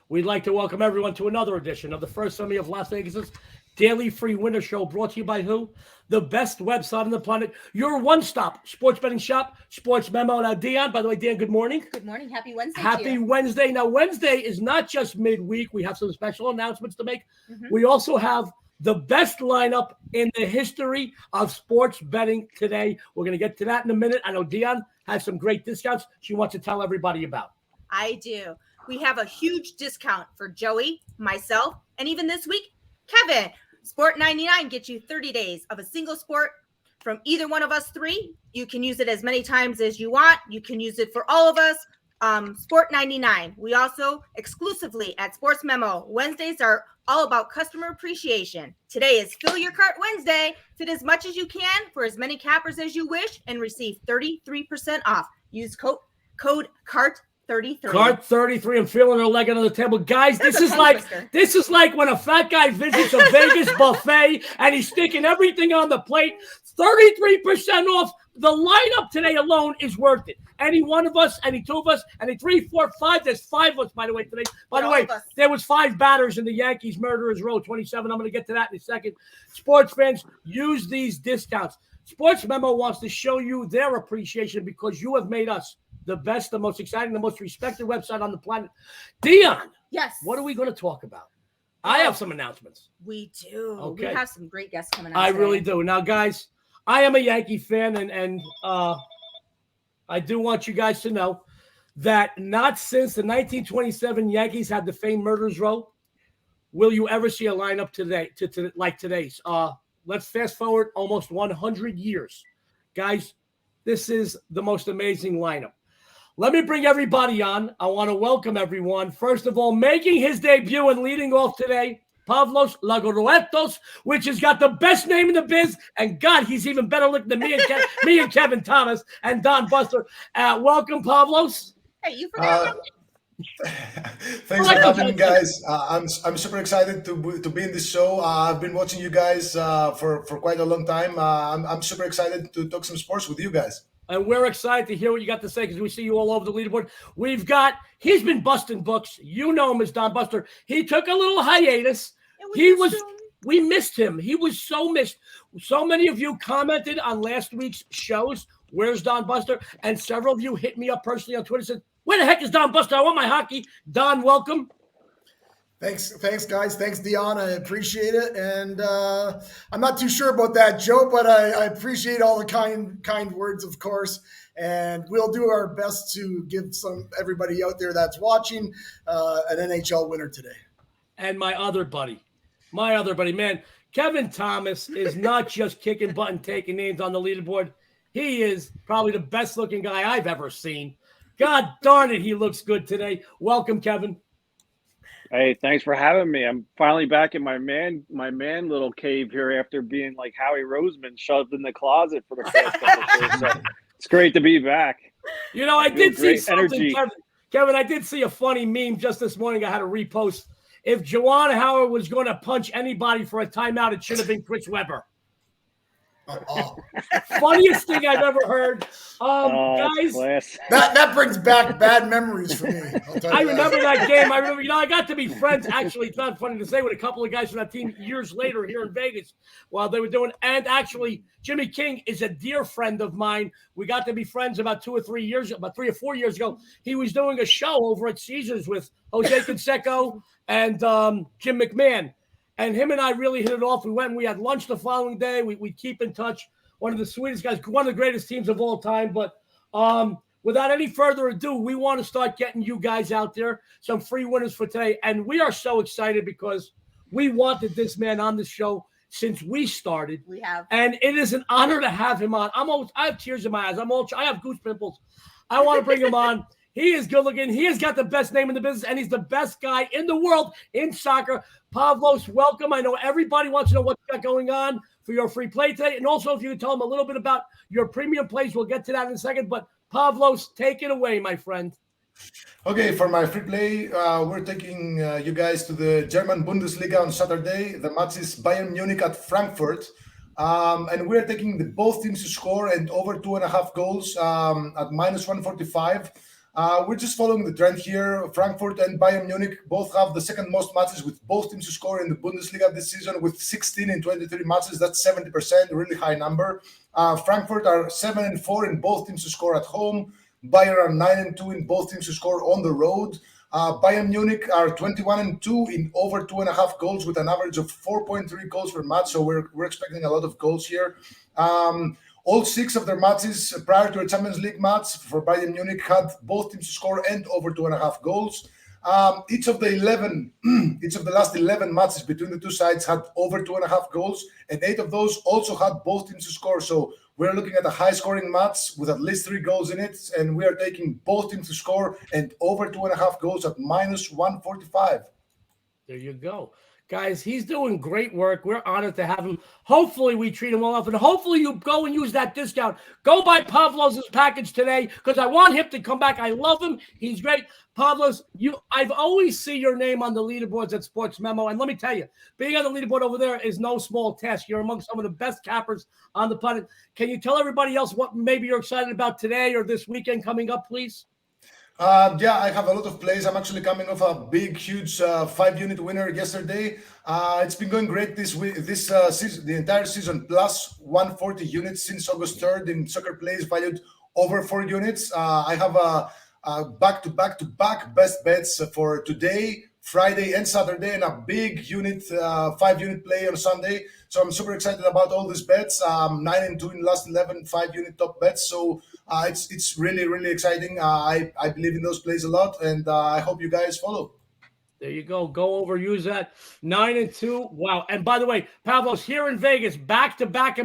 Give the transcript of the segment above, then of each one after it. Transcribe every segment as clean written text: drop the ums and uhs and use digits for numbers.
We'd like to welcome everyone to another edition of the first Sunday of Las Vegas's Daily Free Winter Show, brought to you by who? The best website on the planet, your one-stop sports betting shop, SportsMemo. Now, Dionne, by the way, Dionne, good morning. Good morning. Happy Wednesday. Happy Wednesday. Now, Wednesday is not just midweek. We have some special announcements to make. We also have the best lineup in the history of sports betting today. We're going to get to that in a minute. I know Dionne has some great discounts she wants to tell everybody about. I do. We have a huge discount for Joey, myself, and even this week, Kevin. Sport 99 gets you 30 days of a single sport from either one of us three. You can use it as many times as you want. You can use it for all of us. Sport 99. We also exclusively at SportsMemo. Wednesdays are all about customer appreciation. Today is Fill Your Cart Wednesday. Fit as much as you can for as many cappers as you wish and receive 33% off. Use code CART33. Cart 33. I'm feeling her leg under the table. Guys, this is like when a fat guy visits a Vegas buffet and he's sticking everything on the plate. 33% off. The lineup today alone is worth it. Any one of us, any two of us, any 3, 4, 5. There's 5 of us, by the way, today. By the way, there was 5 batters in the Yankees Murderers Row 27. I'm going to get to that in a second. Sports fans, use these discounts. Sports Memo wants to show you their appreciation because you have made us the best, the most exciting, the most respected website on the planet. Dionne. Yes. What are we going to talk about? I have some announcements. We do. Okay. We have some great guests coming on I today. really do. Now, guys, I am a Yankee fan, and I do want you guys to know that not since the 1927 Yankees had the famed Murderers Row will you ever see a lineup today like today's. Let's fast forward almost 100 years. Guys, this is the most amazing lineup. Let me bring everybody on. I want to welcome everyone. First of all, making his debut and leading off today, Pavlos Laguretos, which has got the best name in the biz. And God, he's even better looking than me and Kevin Thomas and Don Buster. Welcome, Pavlos. Hey, you forgot Thanks for having me, guys. I'm super excited to be in this show. I've been watching you guys for quite a long time. I'm super excited to talk some sports with you guys. And we're excited to hear what you got to say because we see you all over the leaderboard. He's been busting books. You know him as Don Buster. He took a little hiatus. We missed him. He was so missed. So many of you commented on last week's shows, where's Don Buster? And several of you hit me up personally on Twitter and said, where the heck is Don Buster? I want my hockey. Don, welcome. Thanks, guys. Thanks, Dionne. I appreciate it. And I'm not too sure about that, Joe, but I appreciate all the kind words, of course. And we'll do our best to give everybody out there that's watching an NHL winner today. And my other buddy, man, Kevin Thomas is not just kicking butt and taking names on the leaderboard. He is probably the best looking guy I've ever seen. God darn it, he looks good today. Welcome, Kevin. Hey, thanks for having me. I'm finally back in my man little cave here after being like Howie Roseman shoved in the closet for the past couple of years. So it's great to be back. You know, I did see something, energy. Kevin, I did see a funny meme just this morning I had to repost. If Juwan Howard was going to punch anybody for a timeout, it should have been Chris Webber. Funniest thing I've ever heard. Guys, that brings back bad memories for me. I remember that game. I got to be friends. Actually, it's not funny to say, with a couple of guys from that team years later here in Vegas while they were doing. And actually, Jimmy King is a dear friend of mine. We got to be friends about 3 or 4 years ago. He was doing a show over at Caesars with Jose Canseco and Jim McMahon. And him and I really hit it off. We went and we had lunch the following day. We keep in touch. One of the sweetest guys, one of the greatest teams of all time. But without any further ado, we want to start getting you guys out there some free winners for today. And we are so excited because we wanted this man on the show since we started. We have. And it is an honor to have him on. I have tears in my eyes. I have goose pimples. I want to bring him on. He is good looking. He has got the best name in the business, and he's the best guy in the world in soccer. Pavlos, welcome. I know everybody wants to know what you got going on for your free play today. And also, if you could tell them a little bit about your premium plays, we'll get to that in a second. But Pavlos, take it away, my friend. Okay, for my free play, we're taking you guys to the German Bundesliga on Saturday. The match is Bayern Munich at Frankfurt. And we're taking both teams to score and over 2.5 goals at minus 145. We're just following the trend here. Frankfurt and Bayern Munich both have the second most matches with both teams to score in the Bundesliga this season with 16 in 23 matches. That's 70%, a really high number. Frankfurt are 7-4 in both teams to score at home. Bayern are 9-2 in both teams to score on the road. Bayern Munich are 21-2 in over 2.5 goals with an average of 4.3 goals per match. So we're expecting a lot of goals here. All 6 of their matches prior to a Champions League match for Bayern Munich had both teams to score and over 2.5 goals. Each of the last 11 matches between the two sides had over 2.5 goals, and 8 of those also had both teams to score. So we're looking at a high-scoring match with at least 3 goals in it, and we are taking both teams to score and over 2.5 goals at -145. There you go. Guys, he's doing great work. We're honored to have him. Hopefully, we treat him well enough, and hopefully you go and use that discount. Go buy Pavlos' package today because I want him to come back. I love him. He's great. Pavlos, I've always see your name on the leaderboards at SportsMemo, and let me tell you, being on the leaderboard over there is no small task. You're among some of the best cappers on the planet. Can you tell everybody else what maybe you're excited about today or this weekend coming up, please? Yeah, I have a lot of plays. I'm actually coming off a big, huge 5-unit winner yesterday. It's been going great this week, this season, the entire season, plus 140 units since August 3rd in soccer plays valued over 4 units. I have a back-to-back best bets for today, Friday, and Saturday, and a big unit 5-unit play on Sunday. So I'm super excited about all these bets. 9-2 in the last 11 5-unit top bets. So it's really, really exciting. I believe in those plays a lot, and I hope you guys follow. There you go. Go over, use that. 9-2. Wow. And by the way, Pavlos, here in Vegas, back to back.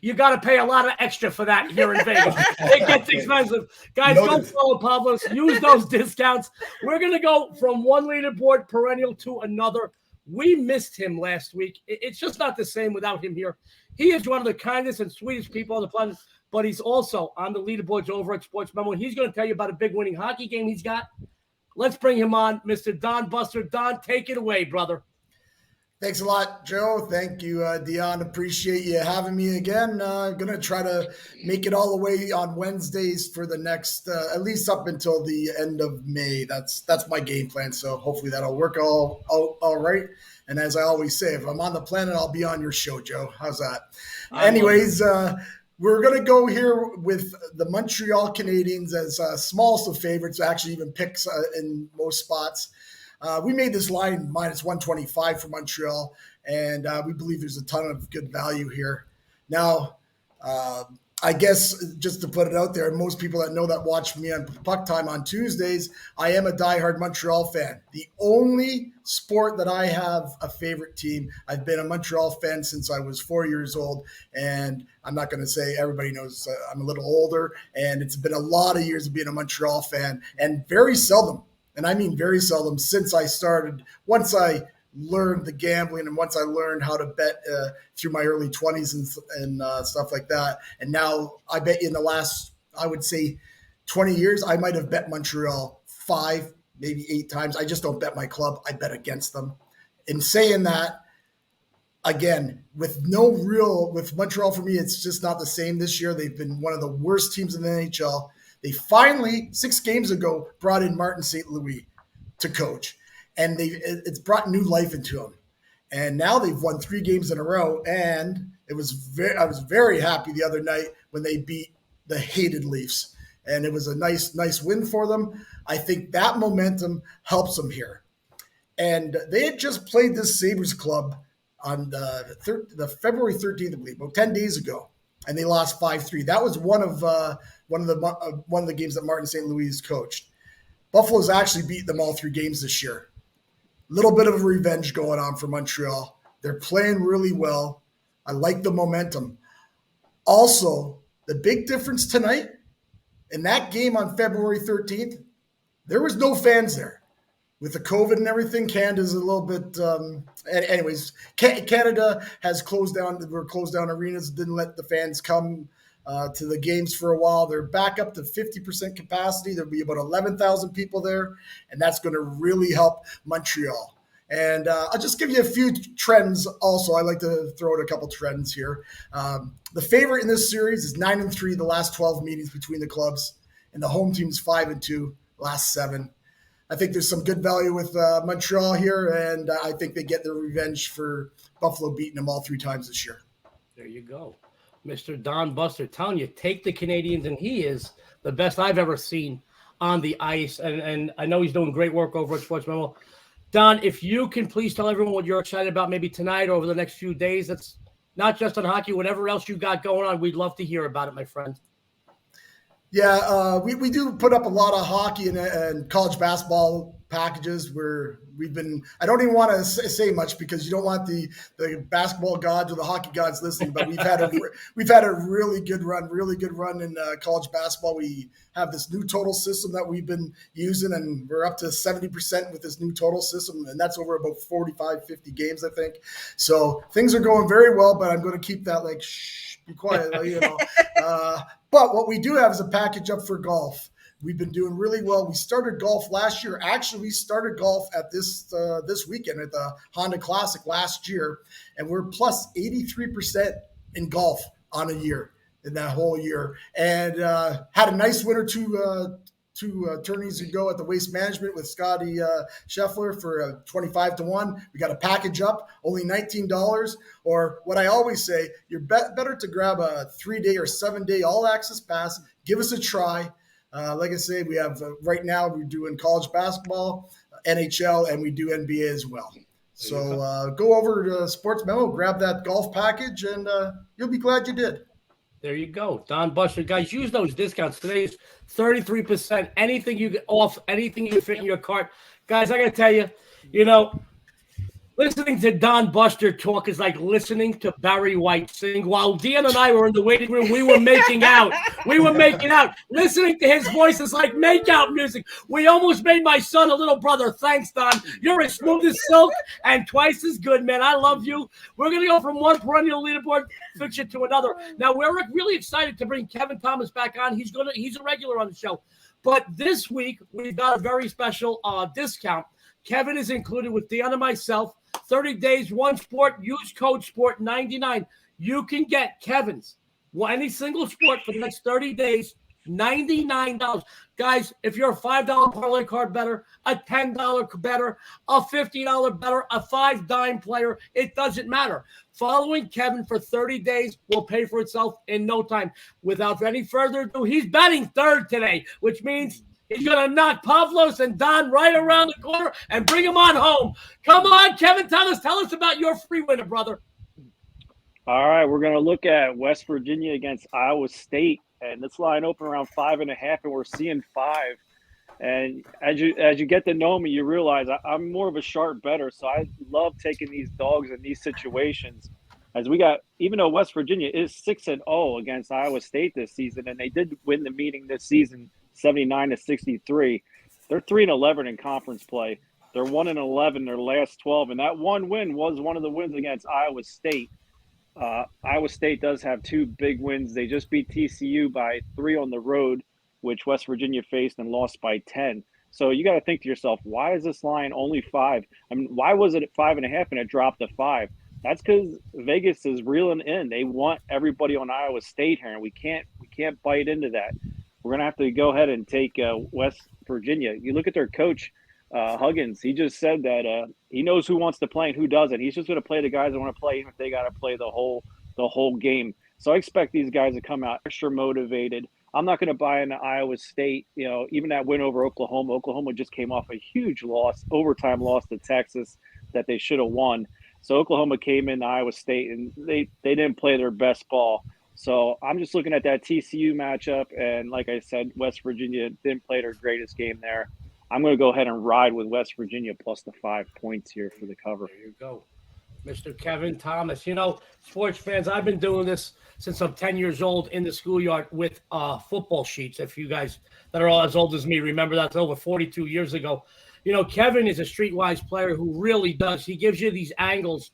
You got to pay a lot of extra for that here in Vegas. It gets expensive. Guys, go follow Pavlos. Use those discounts. We're going to go from one leaderboard perennial to another. We missed him last week. It's just not the same without him here. He is one of the kindest and sweetest people on the planet, but he's also on the leaderboards over at SportsMemo, and he's going to tell you about a big winning hockey game he's got. Let's bring him on, Mr. Don Buster. Don, take it away, brother. Thanks a lot, Joe. Thank you, Dionne. Appreciate you having me again. Going to try to make it all the way on Wednesdays for the next, at least up until the end of May. That's my game plan. So hopefully that'll work all right. And as I always say, if I'm on the planet, I'll be on your show, Joe. How's that? Anyways, we're going to go here with the Montreal Canadiens as smallest of favorites, actually even picks in most spots. We made this line -125 for Montreal, and we believe there's a ton of good value here. Now, I guess just to put it out there, most people that know that watch me on Puck Time on Tuesdays, I am a diehard Montreal fan. The only sport that I have a favorite team, I've been a Montreal fan since I was 4 years old, and I'm not going to say everybody knows I'm a little older, and it's been a lot of years of being a Montreal fan, and very seldom, and I mean very seldom, since I started, once I learned the gambling and once I learned how to bet through my early 20s and stuff like that. And now I bet in the last, I would say 20 years, I might have bet Montreal 5, maybe 8 times. I just don't bet my club. I bet against them. In saying that, again, with Montreal for me, it's just not the same this year. They've been one of the worst teams in the NHL. They finally, 6 games ago, brought in Martin St. Louis to coach. And it's brought new life into them. And now they've won 3 games in a row. And I was very happy the other night when they beat the hated Leafs. And it was a nice win for them. I think that momentum helps them here. And they had just played this Sabres club on the February 13th, I believe, about 10 days ago. And they lost 5-3. That was one of the games that Martin St. Louis coached. Buffalo's actually beat them all 3 games this year. Little bit of revenge going on for Montreal. They're playing really well. I like the momentum. Also, the big difference tonight, in that game on February 13th, there was no fans there. With the COVID and everything, Canada's a little bit anyways, Canada has closed down arenas, didn't let the fans come to the games for a while. They're back up to 50% capacity. There'll be about 11,000 people there, and that's going to really help Montreal. And I'll just give you a few trends also. I like to throw out a couple trends here. The favorite in this series is 9-3 the last 12 meetings between the clubs. and the home team's 5-2 last 7. I think there's some good value with Montreal here, and I think they get their revenge for Buffalo beating them all 3 times this year. There you go. Mr. Don Buster telling you, take the Canadiens, and he is the best I've ever seen on the ice. And I know he's doing great work over at SportsMemo. Don, if you can please tell everyone what you're excited about maybe tonight or over the next few days. That's not just on hockey, whatever else you got going on. We'd love to hear about it, my friend. Yeah, we do put up a lot of hockey and college basketball packages where we've been. I don't even want to say much because you don't want the basketball gods or the hockey gods listening. But we've had a really good run in college basketball. We have this new total system that we've been using, and we're up to 70% with this new total system, and that's over about 45, 50 games, I think. So things are going very well. But I'm going to keep that like shh, be quiet, you know. But what we do have is a package up for golf. We've been doing really well. We started golf last year. Actually, we started golf at this weekend at the Honda Classic last year, and we're plus 83% in golf on a year in that whole year. And had a nice winner two tourneys ago at the Waste Management with Scotty Scheffler for 25-1. We got a package up, only $19. Or what I always say, you're better to grab a 3-day or 7-day all-access pass. Give us a try. Like I say, we have right now we're doing college basketball, NHL, and we do NBA as well. So go over to SportsMemo, grab that golf package, and you'll be glad you did. There you go. Don Buster. Guys, use those discounts. Today's 33%. Anything you get off, anything you fit in your cart. Guys, I got to tell you, listening to Don Buster talk is like listening to Barry White sing. While Dionne and I were in the waiting room, we were making out. Listening to his voice is like make-out music. We almost made my son a little brother. Thanks, Don. You're as smooth as silk and twice as good, man. I love you. We're going to go from one perennial leaderboard fiction to another. Now, we're really excited to bring Kevin Thomas back on. He's a regular on the show. But this week, we've got a very special discount. Kevin is included with Dionne and myself. 30 days, one sport, use code SPORT99. You can get Kevin's any single sport for the next 30 days, $99. Guys, if you're a $5 parlay card better, a $10 better, a $50 better, a $5 player, it doesn't matter. Following Kevin for 30 days will pay for itself in no time. Without any further ado, he's batting third today, which means he's going to knock Pavlos and Don right around the corner and bring him on home. Come on, Kevin Thomas. Tell us about your free winner, brother. All right, we're going to look at West Virginia against Iowa State. And this line opened around 5.5, and we're seeing 5. And as you get to know me, you realize I'm more of a sharp bettor. So I love taking these dogs in these situations. As we got, even though West Virginia is 6-0 against Iowa State this season, and they did win the meeting this season 79-63. They're 3-11 in conference play. They're 1-11 their last 12, and that one win was one of the wins against Iowa State. Iowa State does have 2 big wins. They just beat TCU by 3 on the road, which West Virginia faced and lost by 10. So you got to think to yourself, why is this line only 5? I mean, why was it at 5.5 and it dropped to 5? That's because Vegas is reeling in. They want everybody on Iowa State here, and we can't bite into that. We're going to have to go ahead and take West Virginia. You look at their coach, Huggins. He just said that he knows who wants to play and who doesn't. He's just going to play the guys that want to play, even if they got to play the whole game. So I expect these guys to come out extra motivated. I'm not going to buy into Iowa State. Even that win over Oklahoma. Oklahoma just came off a huge loss, overtime loss to Texas that they should have won. So Oklahoma came into Iowa State and they didn't play their best ball. So I'm just looking at that TCU matchup, and like I said, West Virginia didn't play their greatest game there. I'm going to go ahead and ride with West Virginia plus the 5 points here for the cover. There you go, Mr. Kevin Thomas. Sports fans, I've been doing this since I'm 10 years old in the schoolyard with football sheets. If you guys that are all as old as me remember, that's over 42 years ago. Kevin is a streetwise player who really does. He gives you these angles.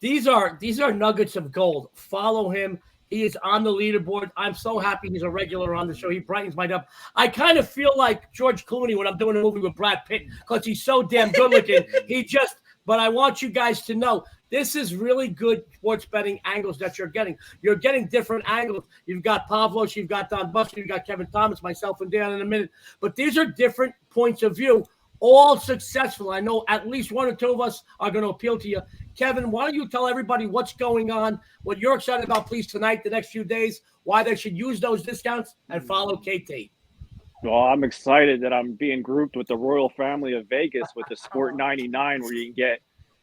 These are nuggets of gold. Follow him. He is on the leaderboard. I'm so happy he's a regular on the show. He brightens my up. I kind of feel like George Clooney when I'm doing a movie with Brad Pitt because he's so damn good looking. He just But I want you guys to know this is really good sports betting angles that you're getting. You're getting different angles. You've got Pavlos, you've got Don Buster, you've got Kevin Thomas, myself, and Dan in a minute. But these are different points of view, all successful. I know at least one or two of us are going to appeal to you. Kevin, why don't you tell everybody what's going on, what you're excited about, please, tonight, the next few days, why they should use those discounts and follow KT. Well, I'm excited that I'm being grouped with the royal family of Vegas with the Sport 99, where you can get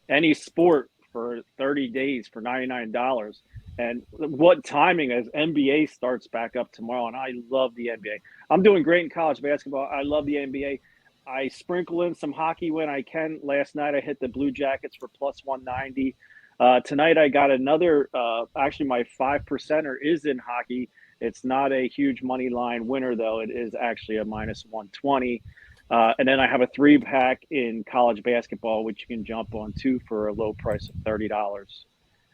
any sport for 30 days for $99. And what timing, as NBA starts back up tomorrow, and I love the NBA. I'm doing great in college basketball. I love the NBA. I sprinkle in some hockey when I can. Last night I hit the Blue Jackets for plus 190. Tonight I got another, actually my 5%er is in hockey. It's not a huge money line winner, though. It is actually a minus 120. And then I have a 3-pack in college basketball, which you can jump on too for a low price of $30.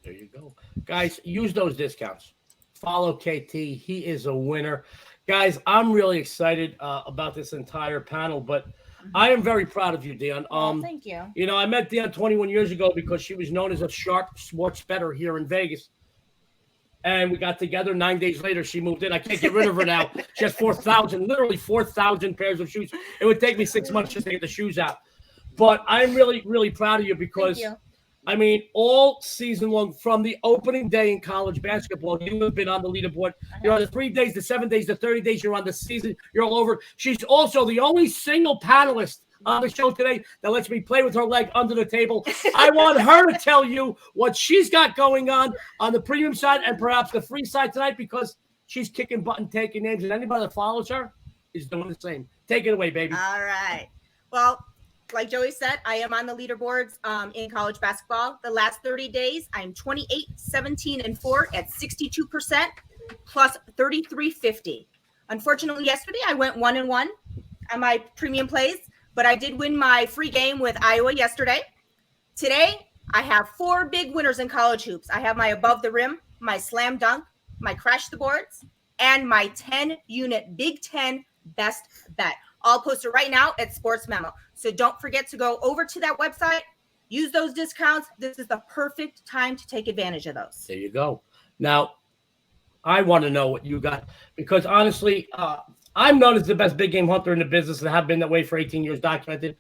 There you go. Guys, use those discounts. Follow KT. He is a winner. Guys, I'm really excited about this entire panel, but I am very proud of you, Dionne. Thank you. You know, I met Dionne 21 years ago because she was known as a sharp sports bettor here in Vegas. And we got together. 9 days later, she moved in. I can't get rid of her now. She has 4,000, literally 4,000 pairs of shoes. It would take me 6 months just to get the shoes out. But I'm really, really proud of you because, I mean, all season long, from the opening day in college basketball, you have been on the leaderboard. You're on the 3 days, the 7 days, the 30 days. You're on the season. You're all over. She's also the only single panelist on the show today that lets me play with her leg under the table. I want her to tell you what she's got going on the premium side and perhaps the free side tonight, because she's kicking butt and taking names, and anybody that follows her is doing the same. Take it away, baby. All right. Well, like Joey said, I am on the leaderboards in college basketball. The last 30 days, I'm 28, 17, and 4 at 62% plus 33.50. Unfortunately, yesterday I went 1-1 on my premium plays, but I did win my free game with Iowa yesterday. Today, I have 4 big winners in college hoops. I have my above the rim, my slam dunk, my crash the boards, and my 10-unit Big Ten best bet. All posted right now at SportsMemo. So don't forget to go over to that website, use those discounts. This is the perfect time to take advantage of those. There you go. Now, I want to know what you got, because honestly, I'm known as the best big game hunter in the business and have been that way for 18 years, documented.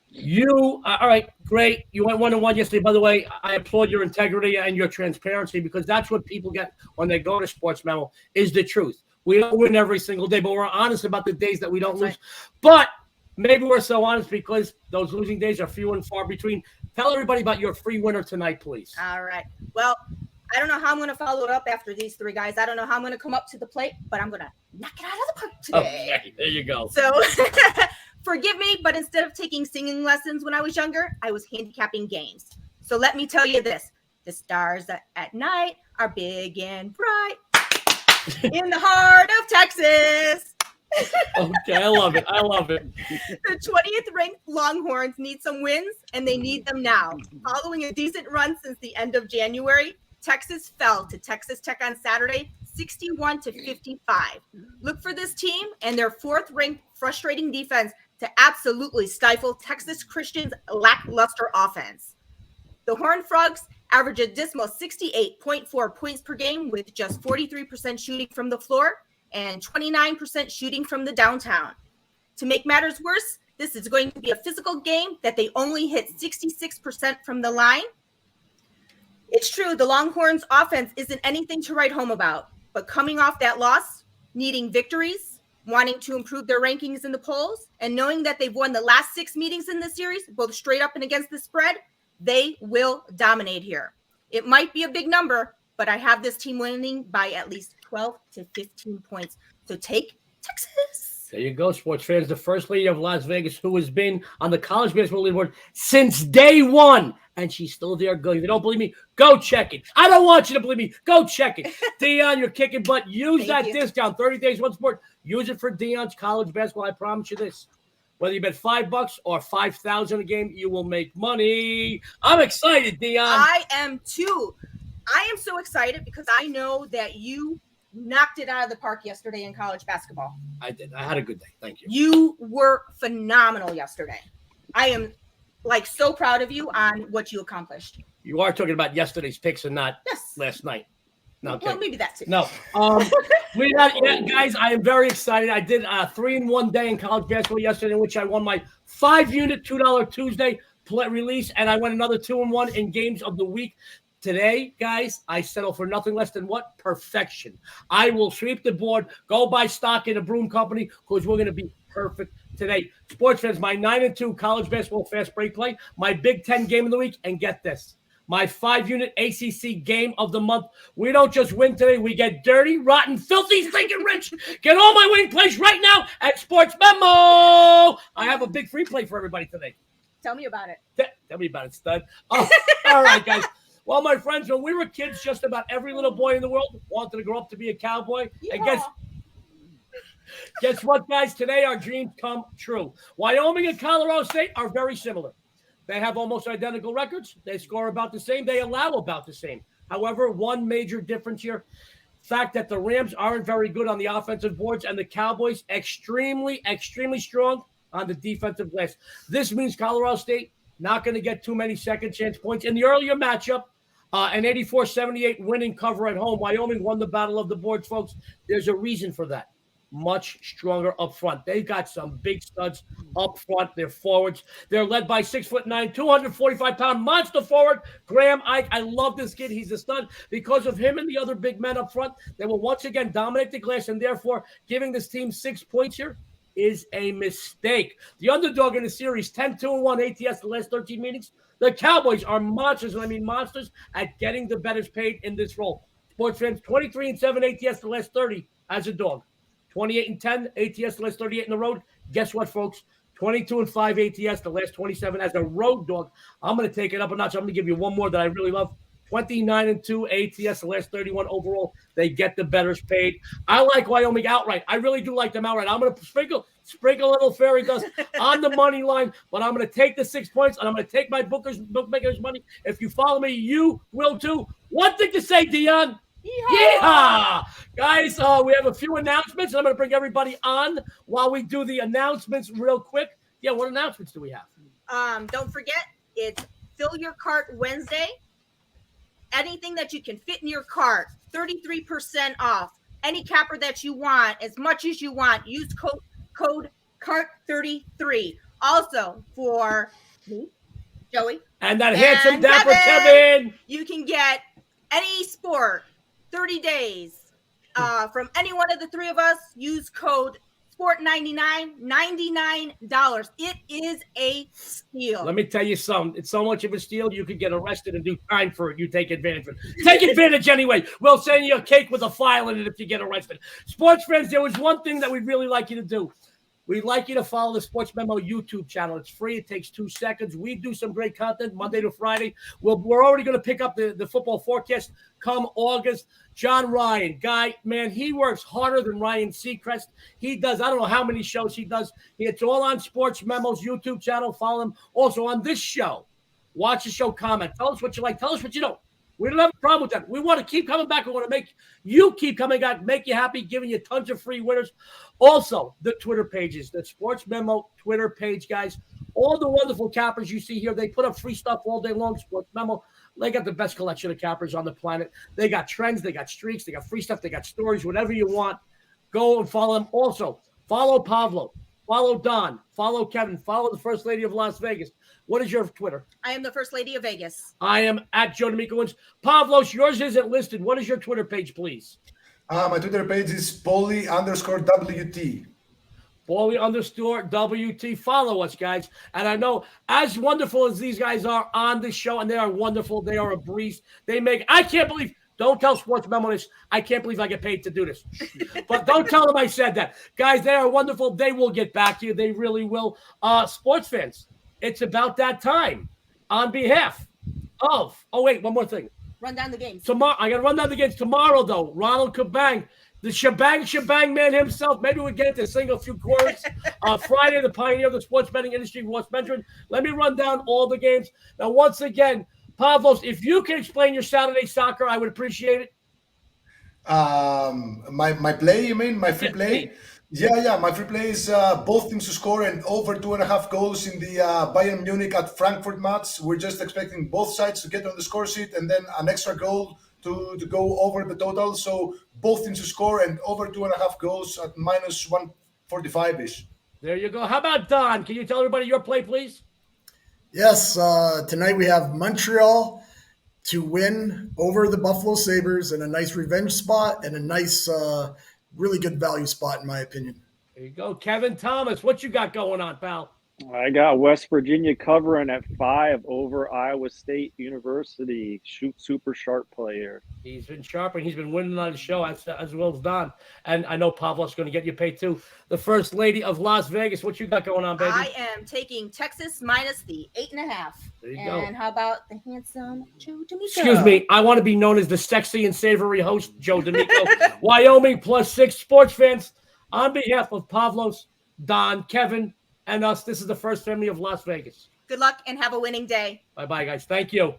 You, all right, great. You went 1-1 yesterday. By the way, I applaud your integrity and your transparency, because that's what people get when they go to SportsMemo is the truth. We don't win every single day, but we're honest about the days that we don't lose. Right. But maybe we're so honest because those losing days are few and far between. Tell everybody about your free winner tonight, please. All right. Well, I don't know how I'm going to follow it up after these 3 guys. I don't know how I'm going to come up to the plate, but I'm going to knock it out of the park today. Okay, there you go. So forgive me, but instead of taking singing lessons when I was younger, I was handicapping games. So let me tell you this. The stars at night are big and bright in the heart of Texas. Okay, I love it. I love it. The 20th ranked Longhorns need some wins, and they need them now. Following a decent run since the end of January, Texas fell to Texas Tech on Saturday, 61-55. Look for this team and their 4th-ranked frustrating defense to absolutely stifle Texas Christian's lackluster offense. The Horned Frogs average a dismal 68.4 points per game with just 43% shooting from the floor and 29% shooting from the downtown. To make matters worse, this is going to be a physical game that they only hit 66% from the line. It's true, the Longhorns offense isn't anything to write home about, but coming off that loss, needing victories, wanting to improve their rankings in the polls, and knowing that they've won the last 6 meetings in this series, both straight up and against the spread, they will dominate here. It might be a big number, but I have this team winning by at least 12 to 15 points. So take Texas. There you go, sports fans. The first lady of Las Vegas, who has been on the college basketball leaderboard since day 1, and she's still there. Go. If you don't believe me, go check it. I don't want you to believe me. Go check it. Dionne, you're kicking butt. Use that discount. 30 days, one sport. Use it for Dionne's college basketball. I promise you this. Whether you bet $5 or $5,000 a game, you will make money. I'm excited, Dionne. I am too. I am so excited because I know that you knocked it out of the park yesterday in college basketball. I did. I had a good day. Thank you. You were phenomenal yesterday. I am like so proud of you on what you accomplished. You are talking about yesterday's picks and not Yes. last night. No, Well, maybe that too. No. Guys, I am very excited. I did a 3-in-1 day in college basketball yesterday in which I won my 5-unit $2 Tuesday release, and I won another 2-in-1 in games of the week. Today, guys, I settle for nothing less than what? Perfection. I will sweep the board, go buy stock in a broom company because we're going to be perfect today. Sports fans, my 9-2 college basketball fast break play, my Big Ten game of the week, and get this. My 5-unit ACC game of the month. We don't just win today. We get dirty, rotten, filthy, stinking rich. Get all my winning plays right now at SportsMemo. I have a big free play for everybody today. Tell me about it. Tell me about it, stud. Oh, all right, guys. Well, my friends, when we were kids, just about every little boy in the world wanted to grow up to be a cowboy. Yeah. And guess what, guys? Today, our dreams come true. Wyoming and Colorado State are very similar. They have almost identical records. They score about the same. They allow about the same. However, one major difference here, fact that the Rams aren't very good on the offensive boards and the Cowboys extremely, extremely strong on the defensive glass. This means Colorado State not going to get too many second chance points. In the earlier matchup, an 84-78 winning cover at home, Wyoming won the battle of the boards, folks. There's a reason for that. Much stronger up front. They've got some big studs up front. They're forwards. They're led by 6'9", 245-pound monster forward, Graham Ike. I love this kid. He's a stud. Because of him and the other big men up front, they will once again dominate the glass, and therefore giving this team 6 points here is a mistake. The underdog in the series, 10-2-1 ATS the last 13 meetings. The Cowboys are monsters, and I mean monsters, at getting the bettors paid in this role. Sports fans, 23-7 ATS the last 30 as a dog. 28-10 ATS the last 38 in the road. Guess what, folks? 22-5 ATS the last 27 as a road dog. I'm going to take it up a notch. I'm going to give you one more that I really love. 29-2 ATS the last 31 overall. They get the bettors paid. I like Wyoming outright. I really do like them outright. I'm going to sprinkle a little fairy dust on the money line, but I'm going to take the 6 points, and I'm going to take my bookmakers' money. If you follow me, you will too. One thing to say, Dionne. Yeah, guys, we have a few announcements. I'm going to bring everybody on while we do the announcements real quick. Yeah, what announcements do we have? Don't forget, it's Fill Your Cart Wednesday. Anything that you can fit in your cart, 33% off. Any capper that you want, as much as you want, use code CART33. Also, for me, Joey. And that handsome, dapper Kevin. You can get any sport. 30 days from any one of the three of us. Use code SPORT99, $99. It is a steal. Let me tell you something. It's so much of a steal, you could get arrested and do time for it. You take advantage of it. Take advantage anyway. We'll send you a cake with a file in it if you get arrested. Sports friends, there was one thing that we'd really like you to do. We'd like you to follow the SportsMemo YouTube channel. It's free. It takes 2 seconds. We do some great content Monday to Friday. We're already going to pick up the football forecast come August. John Ryan, guy, man, he works harder than Ryan Seacrest. He does, I don't know how many shows he does. It's all on SportsMemo's YouTube channel. Follow him. Also on this show, watch the show, comment. Tell us what you like. Tell us what you don't. We don't have a problem with that. We want to keep coming back. We want to make you keep coming back, make you happy, giving you tons of free winners. Also, the Twitter pages, the SportsMemo Twitter page, guys. All the wonderful cappers you see here, they put up free stuff all day long. SportsMemo, they got the best collection of cappers on the planet. They got trends, they got streaks, they got free stuff, they got stories, whatever you want. Go and follow them. Also, follow Pavlo, follow Don, follow Kevin, follow the First Lady of Las Vegas. What is your Twitter? I am the First Lady of Vegas. I am at Joe D'Amico. Pavlos, yours isn't listed. What is your Twitter page, please? My Twitter page is Paulie_WT. Paulie_WT. Follow us, guys. And I know, as wonderful as these guys are on this show, and they are wonderful, they are a breeze. I can't believe, don't tell SportsMemo this, I can't believe I get paid to do this. But don't tell them I said that. Guys, they are wonderful. They will get back to you. They really will. Sports fans, it's about that time. On behalf of, one more thing. Run down the games. Tomorrow, I got to run down the games. Tomorrow, though, Ronald Kabang, the shebang man himself. Maybe we get to sing a few chords. Friday, the pioneer of the sports betting industry, was mentoring. Let me run down all the games. Now, once again, Pavlos, if you can explain your Saturday soccer, I would appreciate it. My play, you mean? My free play? Yeah. My free play is both teams to score and over 2.5 goals in the Bayern Munich at Frankfurt match. We're just expecting both sides to get on the score sheet and then an extra goal to go over the total. So both teams to score and over 2.5 goals at minus 145-ish. There you go. How about Don? Can you tell everybody your play, please? Yes, tonight we have Montreal to win over the Buffalo Sabres in a nice revenge spot and a nice, really good value spot, in my opinion. There you go. Kevin Thomas, what you got going on, pal? I got West Virginia covering at 5 over Iowa State University. Super sharp player. He's been sharp and he's been winning on the show as well as Don. And I know Pavlos going to get you paid too. The First Lady of Las Vegas, what you got going on, baby? I am taking Texas minus the 8.5. There you and go. how about the handsome Joe D'Amico? Excuse me. I want to be known as the sexy and savory host, Joe D'Amico. Wyoming +6 sports fans. On behalf of Pavlos, Don, Kevin, and us, this is the First Family of Las Vegas. Good luck and have a winning day. Bye-bye, guys. Thank you.